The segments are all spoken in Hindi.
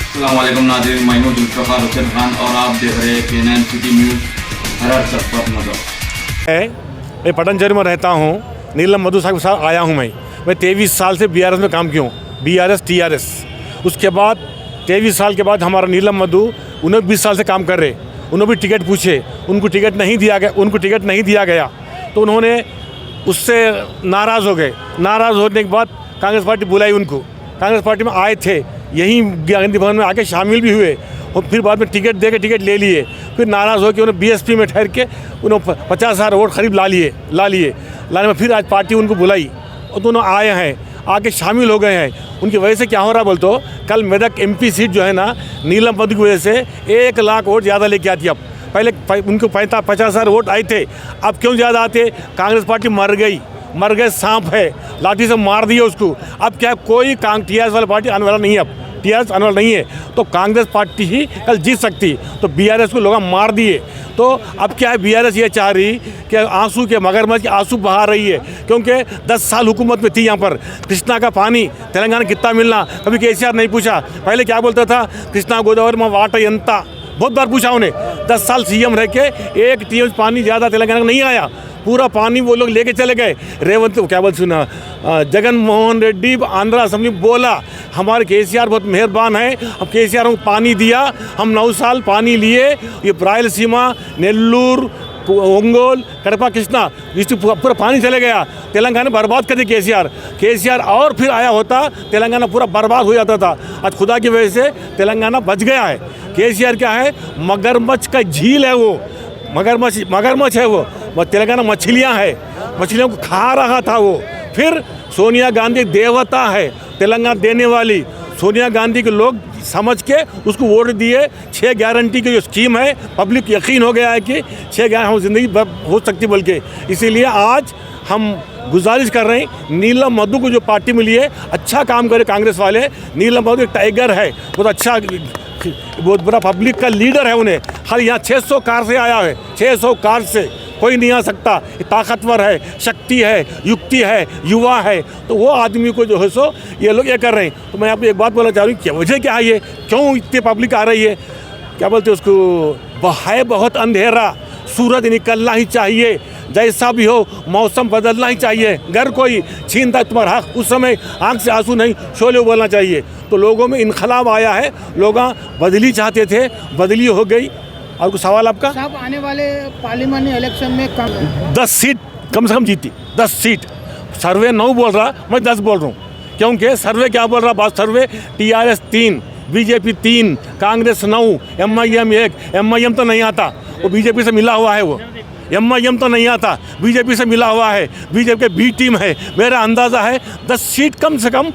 अस्सलामुअलैकुम नाज़रीन, मैं हूं जुल्फ़िकार हुसैन खान और आप देख रहे हैं K9 सिटी न्यूज़। हर हर पर नजर। मैं पटनचेरी में रहता हूँ। नीलम मधु साहब के साथ आया हूँ। मैं 23 साल से BRS में काम किया हूँ, BRS TRS। उसके बाद 23 साल के बाद हमारा नीलम मधु उन्हें 20 साल से काम कर रहे। उन्होंने भी टिकट पूछे, उनको टिकट नहीं दिया गया तो उन्होंने उससे नाराज़ हो गए। नाराज़ होने के बाद कांग्रेस पार्टी बुलाई उनको। कांग्रेस पार्टी में आए थे, यहीं गांधी भवन में आके शामिल भी हुए और फिर बाद में टिकट दे के टिकट ले लिए। फिर नाराज़ होकर उन्हें BSP में ठहर के उन्होंने 50,000 वोट करीब ला लिए। लाने में फिर आज पार्टी उनको बुलाई और दोनों आए हैं, आके शामिल हो गए हैं। उनकी वजह से क्या हो रहा बोल तो कल मेदक MP सीट जो है ना, नीलम मधु की वजह से 1 लाख वोट ज़्यादा लेके आती। अब पहले उनको 50,000 वोट आए थे, अब क्यों ज़्यादा आते? कांग्रेस पार्टी मर गए, सांप है, लाठी से मार दिया उसको। अब क्या कोई TRS वाला पार्टी आने वाला नहीं है। अब TRS आने वाला नहीं है तो कांग्रेस पार्टी ही कल जीत सकती। तो BRS को लोग मार दिए। तो अब क्या है, BRS ये चाह रही कि आंसू के मगरमच्छ के आंसू बहा रही है, क्योंकि 10 साल हुकूमत में थी। यहाँ पर कृष्णा का पानी तेलंगाना कितना मिलना कभी KCR नहीं पूछा। पहले क्या बोलता था, कृष्णा गोदावरी में वाटर यंता, बहुत बार पूछा उन्हें। 10 साल CM रह के 1 TM पानी ज़्यादा तेलंगाना को नहीं आया। पूरा पानी वो लोग लेके चले गए। रेवंत क्या बोल सुना, जगन मोहन रेड्डी आंध्र असेंबली बोला हमारे KCR बहुत मेहरबान है, अब KCR को पानी दिया, हम 9 साल पानी लिए। ये रायलसीमा, नेल्लूर, ओंगोल, कड़पा, कृष्णा, इससे पूरा पानी चले गया। तेलंगाना बर्बाद कर दी KCR और फिर आया होता तेलंगाना पूरा बर्बाद हो जाता था। आज खुदा की वजह से तेलंगाना बच गया है। KCR क्या है, मगरमच्छ का झील है वो, मगरमच्छ है वो तेलंगाना मछलियाँ है, मछलियों को खा रहा था वो। फिर सोनिया गांधी देवता है तेलंगाना देने वाली। सोनिया गांधी के लोग समझ के उसको वोट दिए। 6 गारंटी की जो स्कीम है, पब्लिक यकीन हो गया है कि 6 गारंटी ज़िंदगी हो सकती। बल्कि इसीलिए आज हम गुजारिश कर रहे हैं, नीलम मधु को जो पार्टी मिली है अच्छा काम करे कांग्रेस वाले। नीलम मधु एक टाइगर है, बहुत अच्छा, बहुत बड़ा पब्लिक का लीडर है। उन्हें हर यहाँ 600 कार से आया है, 600 कार से कोई नहीं आ सकता। ताकतवर है, शक्ति है, युक्ति है, युवा है। तो वो आदमी को जो है सो ये लोग ये कर रहे हैं। तो मैं आपको एक बात बोलना चाह रही हूँ, क्या वजह क्या है, ये क्यों इतनी पब्लिक आ रही है? क्या बोलते हैं उसको, है बहुत अंधेरा, सूरज निकलना ही चाहिए, जैसा भी हो मौसम बदलना ही चाहिए। अगर कोई छीनता तुम्हारा हक, उस समय आँख से आंसू नहीं शोले उबलना चाहिए। तो लोगों में इनकलाब आया है, लोग बदली चाहते थे, बदली हो गई। और कुछ सवाल आपका? साहब, आने वाले पार्लियामेंट इलेक्शन में 10 सीट कम से कम जीती, 10 सीट। सर्वे 9 बोल रहा, मैं 10 बोल रहा हूँ, क्योंकि सर्वे क्या बोल रहा, बात सर्वे TRS 3, BJP 3, Congress 9, MIM 1। MIM तो नहीं आता, वो BJP से मिला हुआ है। वो MIM तो नहीं आता, BJP से मिला हुआ है, BJP के B टीम है। मेरा अंदाज़ा है 10 सीट कम से कम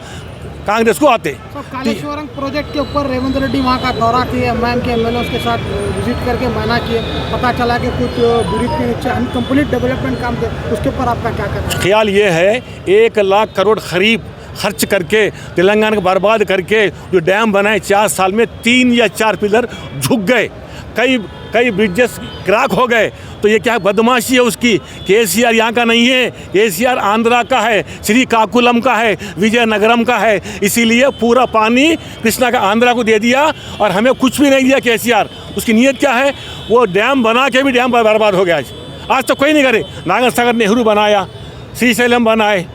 कांग्रेस को आते। कालेश्वरम प्रोजेक्ट के ऊपर रेवंत रेड्डी वहाँ का दौरा किए, MIM के MLA के साथ विजिट करके माना किए। पता चला कि कुछ ब्रिज के नीचे अनकम्प्लीट डेवलपमेंट काम थे, उसके ऊपर आपका क्या कहना है? ख्याल ये है, 1 लाख करोड़ करीब खर्च करके तेलंगाना को बर्बाद करके जो डैम बनाए 4 साल में 3 या 4 पिलर झुक गए, कई ब्रिजेस क्रैक हो गए। तो ये क्या बदमाशी है उसकी? KCR यहाँ का नहीं है, KCR आंध्रा का है, श्रीकाकुलम का है, विजयनगरम का है। इसीलिए पूरा पानी कृष्णा का आंध्रा को दे दिया और हमें कुछ भी नहीं दिया KCR। उसकी नीयत क्या है? वो डैम बना के भी डैम बर्बाद हो गया। आज तो कोई नहीं करे। नागर सागर नेहरू बनाया, श्रीशैलम बनाए,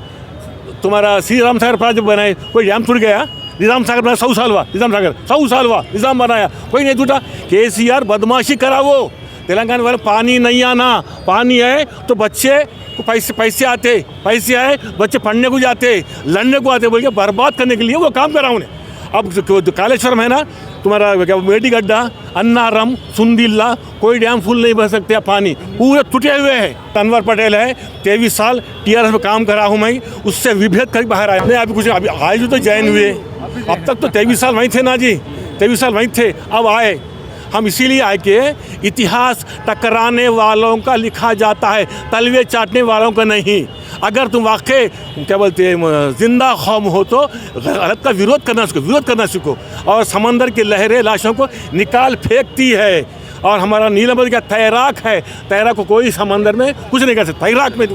तुम्हारा श्री राम सागर प्रोजेक्ट बनाए, कोई डैम टूट गया? निज़ाम सागर बनाया, 100 साल हुआ निज़ाम सागर, 100 साल हुआ निज़ाम बनाया, कोई नहीं टूटा। KCR बदमाशी करा वो। तेलंगाना वाले पानी नहीं आना, पानी है तो बच्चे को पैसे आते, पैसे आए बच्चे पढ़ने को जाते, लड़ने को आते, बोल के बर्बाद करने के लिए वो काम करा उन्हें। अब कालेश्वरम है ना, तुम्हारा क्या मेडीगड्ढा, अन्नारम, सुंदिल्ला, कोई डैम फुल नहीं भर सकते। पानी पूरे टूटे हुए हैं। अनवर पटेल है, 23 साल TRS में काम करा हूँ मैं, उससे विभेद कर बाहर आया। नहीं अभी कुछ, अभी आज तो जैन हुए, अब तक तो 23 साल वहीं थे ना जी, 23 साल वहीं थे, अब आए। हम इसीलिए आए कि इतिहास टकराने वालों का लिखा जाता है, तलवे चाटने वालों का नहीं। अगर तुम वाकई क्या बोलते हैं जिंदा कौम हो तो गलत का विरोध करना सीखो। और समंदर की लहरें लाशों को निकाल फेंकती है। और हमारा नीलम क्या तैराक है, तैराक को कोई समंदर में कुछ नहीं कर सकता, तैराक में